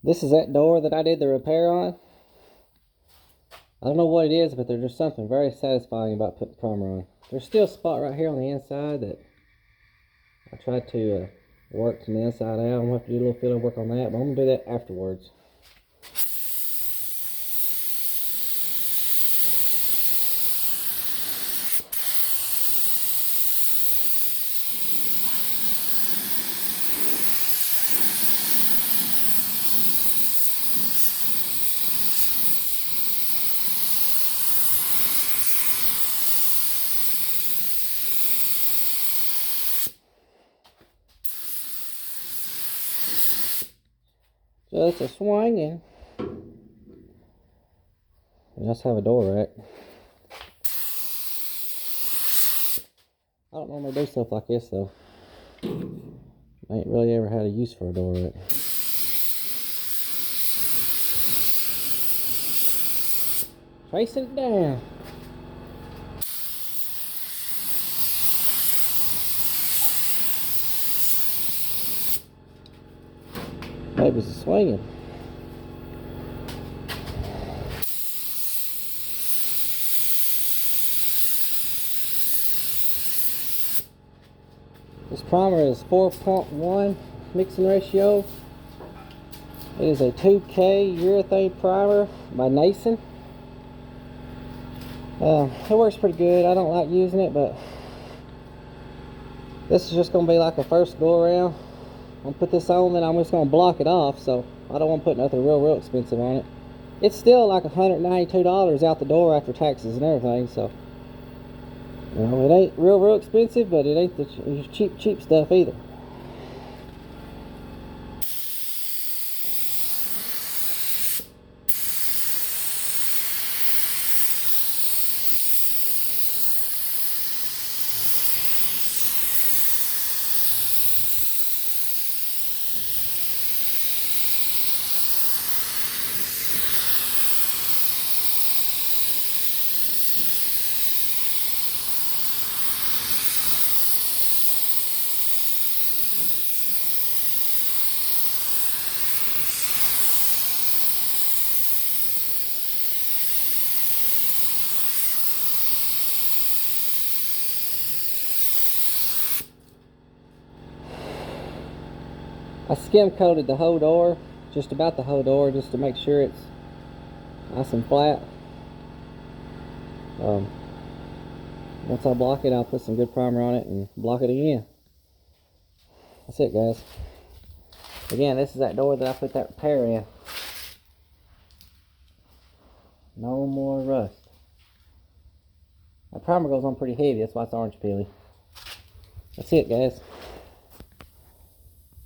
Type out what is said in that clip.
This is that door that I did the repair on. I don't know what it is, but there's just something very satisfying about putting primer on. There's still a spot right here on the inside that I tried to work from the inside out. I'm going to have to do a little filler work on that, but I'm going to do that afterwards. Just a swinging. Let's have a door rack. I don't normally do stuff like this though. I ain't really ever had a use for a door rack. Tracing it down. Baby's a swinging. This primer is 4.1 mixing ratio. It is a 2K urethane primer by Nason. It works pretty good. I don't like using it, but this is just going to be like a first go around. I'm going to put this on, then I'm just going to block it off, so I don't want to put nothing real expensive on it. It's still like $192 out the door after taxes and everything, so you know, it ain't real expensive, but it ain't the cheap stuff either. I skim coated the whole door, just about the whole door, just to make sure it's nice and flat. Once I block it, I'll put some good primer on it and block it again. That's it, guys. Again, this is that door that I put that repair in. No more rust. That primer goes on pretty heavy, that's why it's orange peely. That's it, guys.